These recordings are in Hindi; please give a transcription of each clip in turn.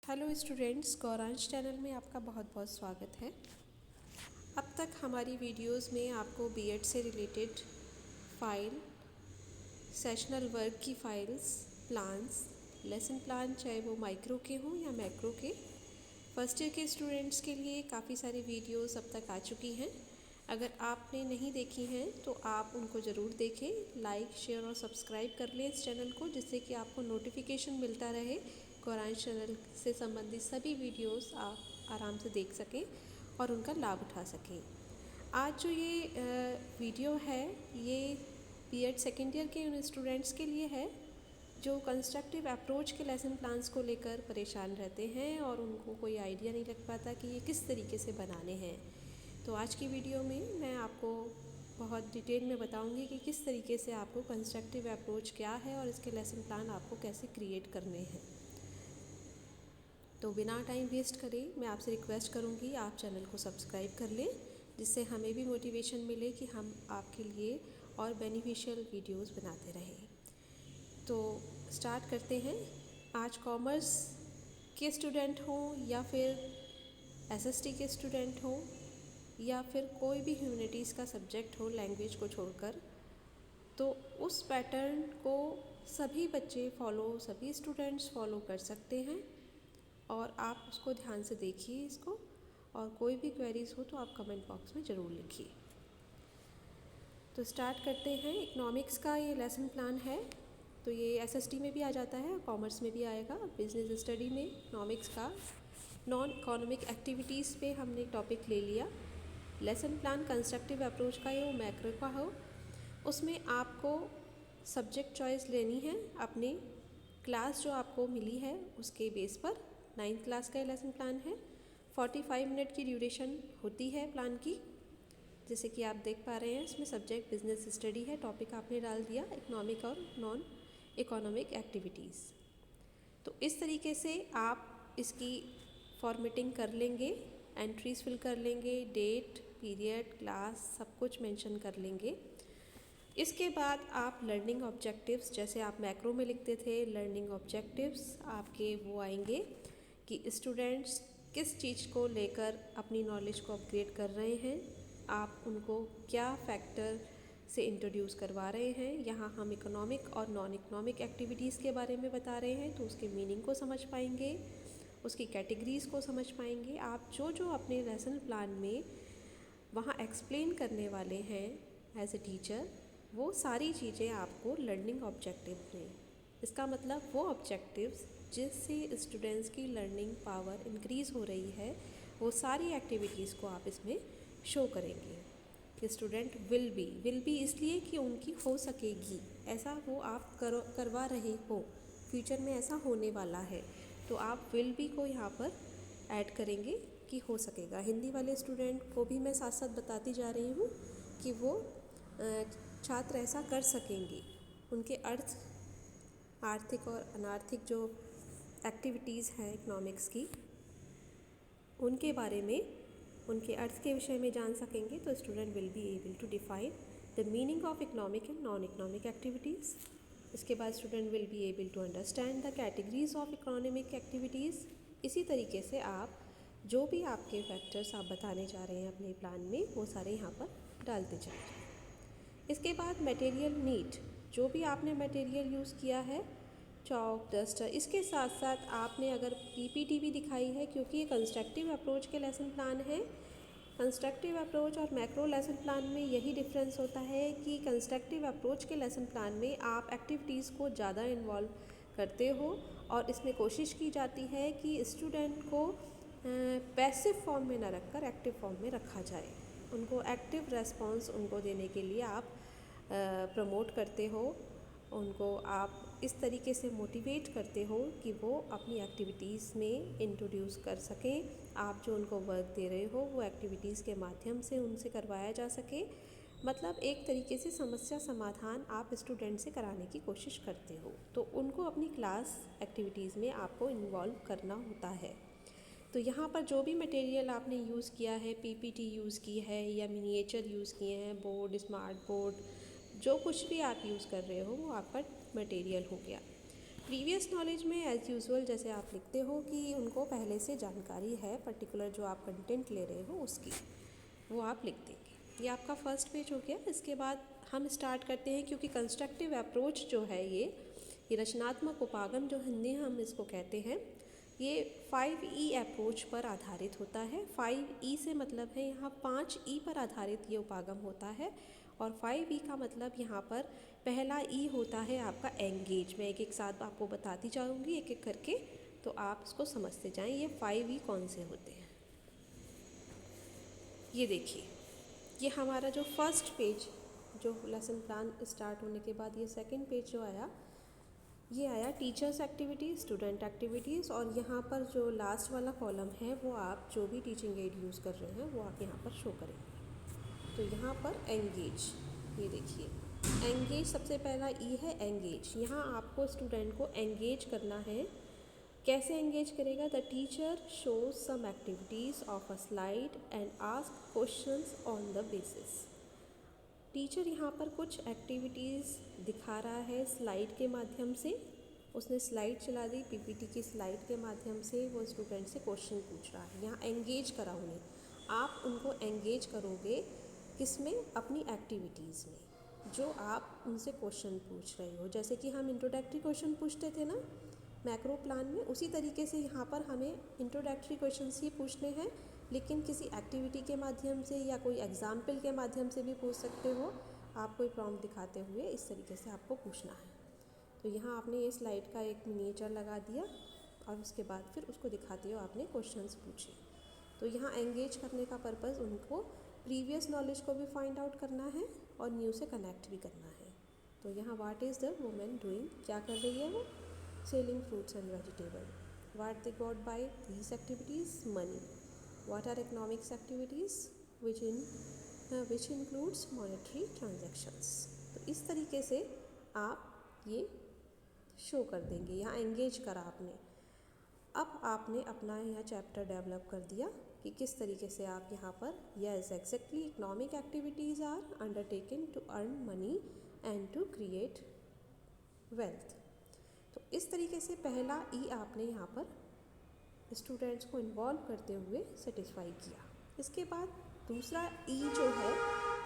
हेलो स्टूडेंट्स, गौरांश चैनल में आपका बहुत बहुत स्वागत है। अब तक हमारी वीडियोस में आपको बीएड से रिलेटेड फ़ाइल, सेशनल वर्क की फ़ाइल्स, प्लान्स, लेसन प्लान चाहे वो माइक्रो के हों या मैक्रो के, फर्स्ट ईयर के स्टूडेंट्स के लिए काफ़ी सारी वीडियोस अब तक आ चुकी हैं। अगर आपने नहीं देखी हैं तो आप उनको ज़रूर देखें। लाइक, शेयर और सब्सक्राइब कर लें इस चैनल को, जिससे कि आपको नोटिफिकेशन मिलता रहे। गौरांश चैनल से संबंधित सभी वीडियोस आप आराम से देख सकें और उनका लाभ उठा सकें। आज जो ये वीडियो है ये बीएड सेकेंड ईयर के उन स्टूडेंट्स के लिए है जो कंस्ट्रक्टिव अप्रोच के लेसन प्लान्स को लेकर परेशान रहते हैं और उनको कोई आइडिया नहीं लग पाता कि ये किस तरीके से बनाने हैं। तो आज की वीडियो में मैं आपको बहुत डिटेल में बताऊंगी कि किस तरीके से आपको कंस्ट्रक्टिव अप्रोच क्या है और इसके लेसन प्लान आपको कैसे क्रिएट करने हैं। तो बिना टाइम वेस्ट करे मैं आपसे रिक्वेस्ट करूंगी आप चैनल को सब्सक्राइब कर लें, जिससे हमें भी मोटिवेशन मिले कि हम आपके लिए और बेनिफिशियल वीडियोस बनाते रहें। तो स्टार्ट करते हैं। आज कॉमर्स के स्टूडेंट हों या फिर एसएसटी के स्टूडेंट हों या फिर कोई भी ह्यूमैनिटीज़ का सब्जेक्ट हो लैंग्वेज को छोड़कर, तो उस पैटर्न को सभी बच्चे सभी स्टूडेंट्स फॉलो कर सकते हैं। और आप उसको ध्यान से देखिए इसको, और कोई भी क्वेरीज हो तो आप कमेंट बॉक्स में ज़रूर लिखिए। तो स्टार्ट करते हैं। इकोनॉमिक्स का ये लेसन प्लान है, तो ये एसएसटी में भी आ जाता है, कॉमर्स में भी आएगा। बिजनेस स्टडी में इकोनॉमिक्स का नॉन इकोनॉमिक एक्टिविटीज़ पे हमने टॉपिक ले लिया। लेसन प्लान कंस्ट्रक्टिव अप्रोच का हो, मैक्रो का हो, उसमें आपको सब्जेक्ट चॉइस लेनी है अपनी क्लास जो आपको मिली है उसके बेस पर। 9th क्लास का लेसन प्लान है। 45 मिनट की ड्यूरेशन होती है प्लान की, जैसे कि आप देख पा रहे हैं। इसमें सब्जेक्ट बिजनेस स्टडी है, टॉपिक आपने डाल दिया इकोनॉमिक और नॉन इकोनॉमिक एक्टिविटीज़। तो इस तरीके से आप इसकी फॉर्मेटिंग कर लेंगे, एंट्रीज फिल कर लेंगे, डेट, पीरियड, क्लास सब कुछ मेंशन कर लेंगे। इसके बाद आप लर्निंग ऑब्जेक्टिव्स, जैसे आप मैक्रो में लिखते थे लर्निंग ऑब्जेक्टिव्स, आपके वो आएंगे कि स्टूडेंट्स किस चीज़ को लेकर अपनी नॉलेज को अपग्रेड कर रहे हैं, आप उनको क्या फैक्टर से इंट्रोड्यूस करवा रहे हैं। यहाँ हम इकोनॉमिक और नॉन इकोनॉमिक एक्टिविटीज़ के बारे में बता रहे हैं, तो उसके मीनिंग को समझ पाएंगे, उसकी कैटेगरीज़ को समझ पाएंगे। आप जो जो अपने लेसन प्लान में वहाँ एक्सप्लेन करने वाले हैं एज ए टीचर, वो सारी चीज़ें आपको लर्निंग ऑब्जेक्टिव में, इसका मतलब वो ऑब्जेक्टिव्स जिससे स्टूडेंट्स की लर्निंग पावर इंक्रीज़ हो रही है, वो सारी एक्टिविटीज़ को आप इसमें शो करेंगे कि स्टूडेंट विल बी इसलिए कि उनकी हो सकेगी, ऐसा वो आप करवा रहे हो, फ्यूचर में ऐसा होने वाला है, तो आप विल बी को यहाँ पर ऐड करेंगे कि हो सकेगा। हिंदी वाले स्टूडेंट को भी मैं साथ साथ बताती जा रही हूँ कि वो छात्र ऐसा कर सकेंगे। उनके अर्थ, आर्थिक और अनार्थिक जो एक्टिविटीज़ हैं इकोनॉमिक्स की, उनके बारे में, उनके अर्थ के विषय में जान सकेंगे, तो student will be able to define the meaning of economic and non economic activities. इसके बाद student will be able to understand the categories of economic activities. इसी तरीके से आप जो भी आपके फैक्टर्स आप बताने जा रहे हैं अपने प्लान में, वो सारे यहाँ पर डालते चलिए। इसके बाद मटेरियल नीड, जो भी आपने मटेरियल यूज़ किया है, चॉक, डस्टर, इसके साथ साथ आपने अगर पीपीटी भी दिखाई है, क्योंकि ये कंस्ट्रक्टिव अप्रोच के लेसन प्लान है। कंस्ट्रक्टिव अप्रोच और मैक्रो लेसन प्लान में यही डिफरेंस होता है कि कंस्ट्रक्टिव अप्रोच के लेसन प्लान में आप एक्टिविटीज़ को ज़्यादा इन्वॉल्व करते हो और इसमें कोशिश की जाती है कि स्टूडेंट को पैसिव फॉर्म में न रखकर एक्टिव फॉर्म में रखा जाए। उनको एक्टिव रेस्पॉन्स उनको देने के लिए आप प्रमोट करते हो, उनको आप इस तरीके से मोटिवेट करते हो कि वो अपनी एक्टिविटीज़ में इंट्रोड्यूस कर सकें। आप जो उनको वर्क दे रहे हो वो एक्टिविटीज़ के माध्यम से उनसे करवाया जा सके। मतलब एक तरीके से समस्या समाधान आप स्टूडेंट से कराने की कोशिश करते हो, तो उनको अपनी क्लास एक्टिविटीज़ में आपको इन्वॉल्व करना होता है। तो यहाँ पर जो भी मटेरियल आपने यूज़ किया है, पीपीटी यूज़ की है या मिनिएचर यूज़ किए हैं, बोर्ड, स्मार्ट बोर्ड, जो कुछ भी आप यूज़ कर रहे हो वो आपका मटेरियल हो गया। प्रीवियस नॉलेज में एज़ यूजुअल जैसे आप लिखते हो कि उनको पहले से जानकारी है पर्टिकुलर जो आप कंटेंट ले रहे हो उसकी, वो आप लिख देंगे। ये आपका फर्स्ट पेज हो गया। इसके बाद हम स्टार्ट करते हैं, क्योंकि कंस्ट्रक्टिव अप्रोच जो है ये रचनात्मक उपागम जो हिंदी में हम इसको कहते हैं, ये 5E अप्रोच पर आधारित होता है। 5E से मतलब है यहाँ 5E पर आधारित ये उपागम होता है। और 5E का मतलब यहाँ पर पहला E होता है आपका एंगेज। मैं एक एक साथ आपको बताती जाऊँगी एक एक करके, तो आप इसको समझते जाएं ये 5E कौन से होते हैं। ये देखिए, ये हमारा जो फर्स्ट पेज जो लेसन प्लान स्टार्ट होने के बाद ये सेकंड पेज जो आया, ये आया टीचर्स एक्टिविटीज़, स्टूडेंट एक्टिविटीज़। और यहाँ पर जो लास्ट वाला कॉलम है वो आप जो भी टीचिंग एड यूज़ कर रहे हैं वो आप यहाँ पर शो करेंगे। तो यहाँ पर एंगेज, ये देखिए एंगेज सबसे पहला ई है एंगेज। यहाँ आपको स्टूडेंट को एंगेज करना है। कैसे एंगेज करेगा? The teacher shows some activities of a slide and ask questions on the basis. Teacher यहाँ पर कुछ एक्टिविटीज़ दिखा रहा है स्लाइड के माध्यम से। उसने स्लाइड चला दी, पीपीटी की स्लाइड के माध्यम से वो स्टूडेंट से क्वेश्चन पूछ रहा है। यहाँ एंगेज करा उन्हें। आप उनको एंगेज करोगे किसमें? अपनी एक्टिविटीज़ में, जो आप उनसे क्वेश्चन पूछ रहे हो। जैसे कि हम इंट्रोडक्टरी क्वेश्चन पूछते थे ना मैक्रो प्लान में, उसी तरीके से यहाँ पर हमें इंट्रोडक्टरी क्वेश्चंस ही पूछने हैं, लेकिन किसी एक्टिविटी के माध्यम से या कोई एग्जाम्पल के माध्यम से भी पूछ सकते हो। आप कोई प्रॉम्प्ट दिखाते हुए इस तरीके से आपको पूछना है। तो यहाँ आपने ये स्लाइड का एक मिनिएचर लगा दिया और उसके बाद फिर उसको दिखाते हो आपने क्वेश्चंस पूछे। तो यहाँ एंगेज करने का पर्पज़ उनको प्रीवियस नॉलेज को भी फाइंड आउट करना है और न्यू से कनेक्ट भी करना है। तो यहाँ what is the women doing, क्या कर रही है वो? Selling fruits and vegetable. What they got by these activities? Money. What are economics activities? Which includes monetary transactions. तो इस तरीके से आप ये शो कर देंगे। यहाँ एंगेज करा आपने। अब आपने अपना यह चैप्टर डेवलप कर दिया कि किस तरीके से आप यहाँ पर yes exactly economic activities are undertaken to earn money and to create wealth. तो इस तरीके से पहला ई आपने यहाँ पर स्टूडेंट्स को इन्वॉल्व करते हुए सेटिस्फाई किया। इसके बाद दूसरा ई जो है,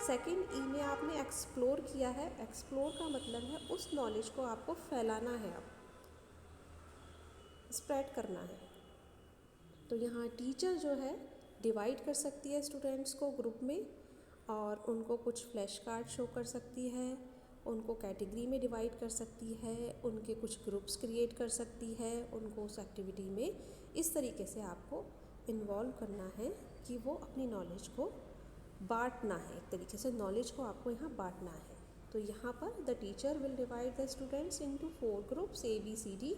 सेकंड ई में आपने एक्सप्लोर किया है। एक्सप्लोर का मतलब है उस नॉलेज को आपको फैलाना है, अब स्प्रेड करना है। तो यहाँ टीचर जो है डिवाइड कर सकती है स्टूडेंट्स को ग्रुप में, और उनको कुछ फ्लैश कार्ड शो कर सकती है, उनको कैटेगरी में डिवाइड कर सकती है, उनके कुछ ग्रुप्स क्रिएट कर सकती है, उनको उस एक्टिविटी में इस तरीके से आपको इन्वॉल्व करना है कि वो अपनी नॉलेज को बांटना है। एक तरीके से नॉलेज को आपको यहाँ बांटना है। तो यहाँ पर the teacher will divide the students into 4 groups ABCD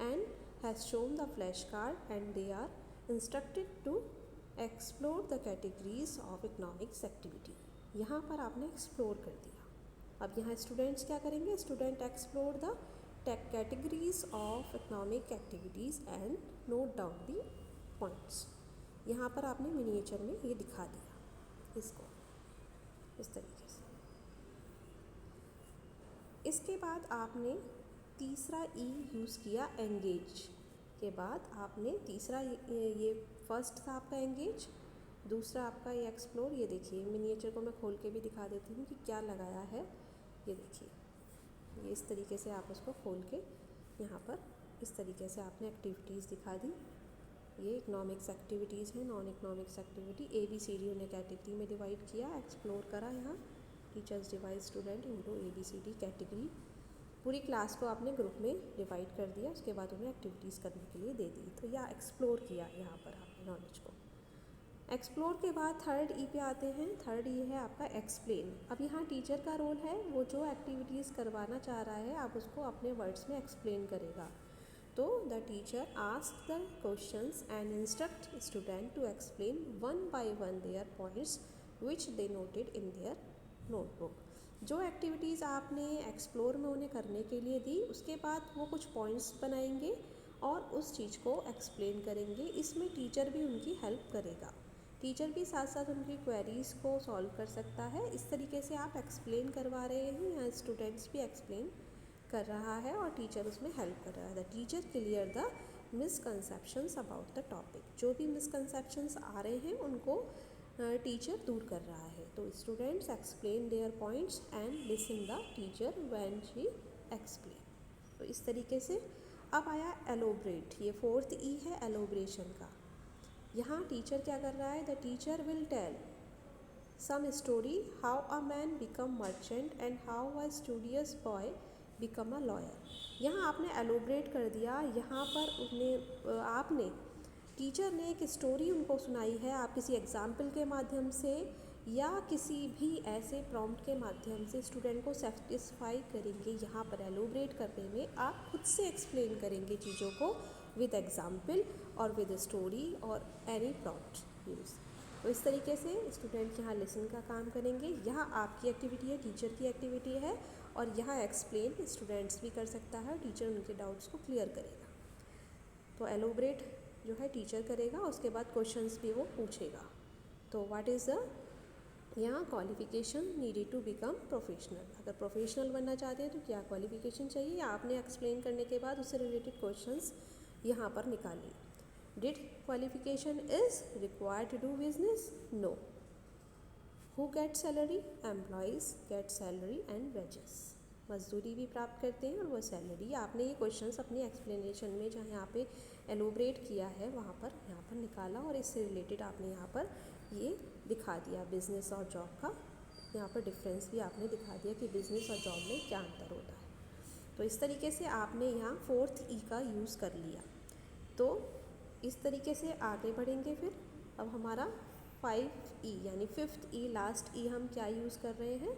and has shown the flashcard and they are instructed to explore the categories of economics activity। यहाँ पर आपने एक्सप्लोर कर दिया। अब यहाँ स्टूडेंट्स क्या करेंगे? Student explore the categories of economic activities and note down the points. यहाँ पर आपने मिनिएचर में ये दिखा दिया इसको इस तरीके से। इसके बाद आपने तीसरा ई यूज़ किया एंगेज के बाद। आपने तीसरा ये फर्स्ट था आपका एंगेज, दूसरा आपका ये एक्सप्लोर। ये देखिए मिनिएचर को मैं खोल के भी दिखा देती हूँ कि क्या लगाया है। ये देखिए, ये इस तरीके से आप उसको खोल के यहाँ पर इस तरीके से आपने एक्टिविटीज़ दिखा दी। ये इकोनॉमिक्स एक्टिविटीज़ हैं, नॉन इकोनॉमिक्स एक्टिविटी ABCD उन्हें कैटेगरी में डिवाइड किया, एक्सप्लोर करा। यहाँ teachers divide student into ABCD category. पूरी क्लास को आपने ग्रुप में डिवाइड कर दिया, उसके बाद उन्हें एक्टिविटीज़ करने के लिए दे दी। तो यह एक्सप्लोर किया यहाँ पर आपने नॉलेज को। एक्सप्लोर के बाद थर्ड ई पे आते हैं। थर्ड ई है आपका एक्सप्लेन। अब यहाँ टीचर का रोल है, वो जो एक्टिविटीज़ करवाना चाह रहा है आप उसको अपने वर्ड्स में एक्सप्लेन करेगा। तो the teacher ask the questions and instruct student to explain one by one their points which they noted in their notebook. जो एक्टिविटीज़ आपने एक्सप्लोर में उन्हें करने के लिए दी, उसके बाद वो कुछ पॉइंट्स बनाएंगे और उस चीज़ को एक्सप्लेन करेंगे। इसमें टीचर भी उनकी हेल्प करेगा। टीचर भी साथ साथ उनकी क्वेरीज़ को सॉल्व कर सकता है। इस तरीके से आप एक्सप्लेन करवा रहे हैं या स्टूडेंट्स भी एक्सप्लेन कर रहा है और टीचर उसमें हेल्प कर रहा है। The teacher clear the misconceptions about the topic, जो भी मिसकंसेप्शंस आ रहे हैं उनको टीचर दूर कर रहा है। तो students explain there points and listen the teacher when she explain. तो इस तरीके से अब आया एलोब्रेट, ये 4th E है एलोब्रेशन का। यहाँ टीचर क्या कर रहा है, the teacher will tell some story how a man become merchant and how a studious boy become a lawyer. यहाँ आपने एलोब्रेट कर दिया, यहाँ पर आपने टीचर ने एक स्टोरी उनको सुनाई है, आप किसी एग्जाम्पल के माध्यम से या किसी भी ऐसे प्रॉम्प्ट के माध्यम से स्टूडेंट को सेटिस्फाई करेंगे। यहाँ पर एलोब्रेट करने में आप खुद से एक्सप्लेन करेंगे चीज़ों को विद एग्जाम्पल और विद स्टोरी और एनी प्रॉम्प्ट यूज़। तो इस तरीके से स्टूडेंट यहाँ लिसन का काम करेंगे। यहाँ आपकी एक्टिविटी है, टीचर की एक्टिविटी है, और यहाँ एक्सप्लेन स्टूडेंट्स भी कर सकता है, टीचर उनके डाउट्स को क्लियर करेगा। तो एलोब्रेट जो है टीचर करेगा, उसके बाद क्वेश्चंस भी वो पूछेगा। तो व्हाट इज़ द यहाँ qualification needed to become professional. अगर प्रोफेशनल बनना चाहते हैं तो क्या क्वालिफिकेशन चाहिए, आपने एक्सप्लेन करने के बाद उससे रिलेटेड क्वेश्चंस यहाँ पर निकालिए। Did qualification is required to do business? No. Who get salary? Employees get salary and wages. मजदूरी भी प्राप्त करते हैं और वो सैलरी। आपने ये क्वेश्चंस अपनी एक्सप्लेनेशन में जहाँ यहाँ पे एलोब्रेट किया है वहाँ पर निकाला और इससे रिलेटेड आपने यहाँ पर ये दिखा दिया बिज़नेस और जॉब का यहाँ पर डिफरेंस भी आपने दिखा दिया कि बिज़नेस और जॉब में क्या अंतर होता है। तो इस तरीके से आपने यहाँ 4th E का यूज़ कर लिया। तो इस तरीके से आगे बढ़ेंगे। फिर अब हमारा 5E यानी 5th E लास्ट E हम क्या यूज़ कर रहे हैं,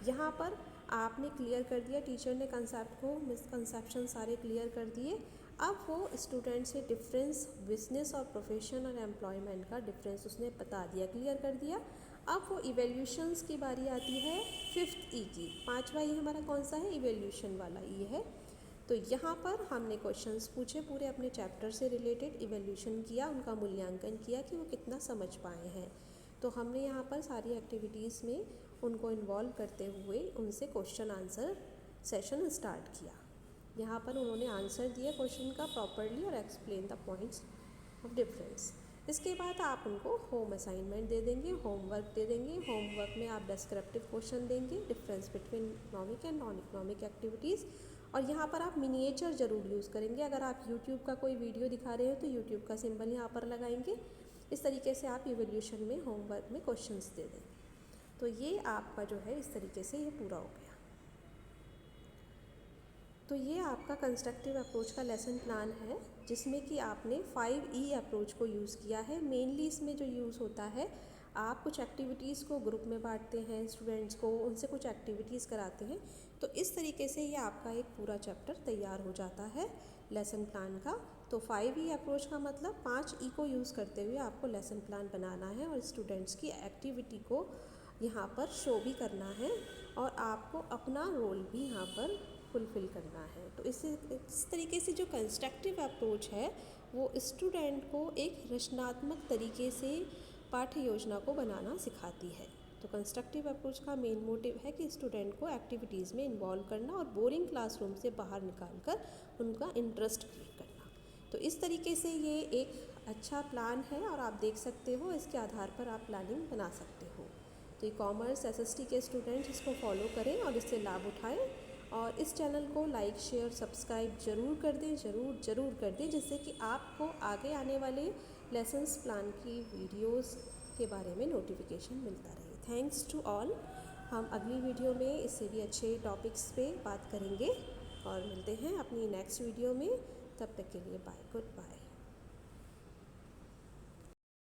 यहाँ पर आपने क्लियर कर दिया, टीचर ने कंसेप्ट को मिसकंसेप्शन सारे क्लियर कर दिए। अब वो स्टूडेंट से डिफरेंस बिजनेस और प्रोफेशन और एम्प्लॉयमेंट का डिफरेंस उसने बता दिया, क्लियर कर दिया। अब वो इवेल्यूशंस की बारी आती है 5th E की। 5वां E हमारा कौन सा है, इवेल्यूशन वाला E है। तो यहाँ पर हमने क्वेश्चंस पूछे पूरे अपने चैप्टर से रिलेटेड, इवेल्यूशन किया, उनका मूल्यांकन किया कि वो कितना समझ पाए हैं। तो हमने यहाँ पर सारी एक्टिविटीज़ में उनको इन्वॉल्व करते हुए उनसे क्वेश्चन आंसर सेशन स्टार्ट किया। यहाँ पर उन्होंने आंसर दिया क्वेश्चन का प्रॉपरली और explain the points of difference. इसके बाद आप उनको होम असाइनमेंट दे देंगे, होमवर्क दे देंगे। होमवर्क में आप डिस्क्रिप्टिव क्वेश्चन देंगे, difference between economic and non economic activities. और यहाँ पर आप मिनिएचर ज़रूर यूज़ करेंगे। अगर आप यूट्यूब का कोई वीडियो दिखा रहे हो तो यूट्यूब का सिंबल यहाँ पर लगाएंगे। इस तरीके से आप इवोल्यूशन में होमवर्क में क्वेश्चंस दे देंगे। तो ये आपका जो है इस तरीके से ये पूरा हो गया। तो ये आपका कंस्ट्रक्टिव अप्रोच का लेसन प्लान है, जिसमें कि आपने 5E अप्रोच को यूज़ किया है। मेनली इसमें जो यूज़ होता है, आप कुछ एक्टिविटीज़ को ग्रुप में बांटते हैं, स्टूडेंट्स को उनसे कुछ एक्टिविटीज़ कराते हैं। तो इस तरीके से ये आपका एक पूरा चैप्टर तैयार हो जाता है लेसन प्लान का। तो 5E अप्रोच का मतलब 5E को यूज़ करते हुए आपको लेसन प्लान बनाना है और स्टूडेंट्स की एक्टिविटी को यहाँ पर शो भी करना है और आपको अपना रोल भी यहाँ पर फुलफ़िल करना है। तो इस तरीके से जो कंस्ट्रक्टिव अप्रोच है वो स्टूडेंट को एक रचनात्मक तरीके से पाठ्य योजना को बनाना सिखाती है। तो कंस्ट्रक्टिव अप्रोच का मेन मोटिव है कि स्टूडेंट को एक्टिविटीज़ में इन्वॉल्व करना और बोरिंग क्लासरूम से बाहर निकालकर उनका इंटरेस्ट क्रिएट करना। तो इस तरीके से ये एक अच्छा प्लान है और आप देख सकते हो, इसके आधार पर आप प्लानिंग बना सकते हो। तो कॉमर्स SST के स्टूडेंट्स इसको फॉलो करें और इससे लाभ उठाएं और इस चैनल को लाइक शेयर सब्सक्राइब ज़रूर कर दें, ज़रूर कर दें, जिससे कि आपको आगे आने वाले लेसन्स प्लान की वीडियोस के बारे में नोटिफिकेशन मिलता रहे। Thanks to all. हम अगली वीडियो में इससे भी अच्छे टॉपिक्स पे बात करेंगे और मिलते हैं अपनी नेक्स्ट वीडियो में। तब तक के लिए बाय, गुड बाय।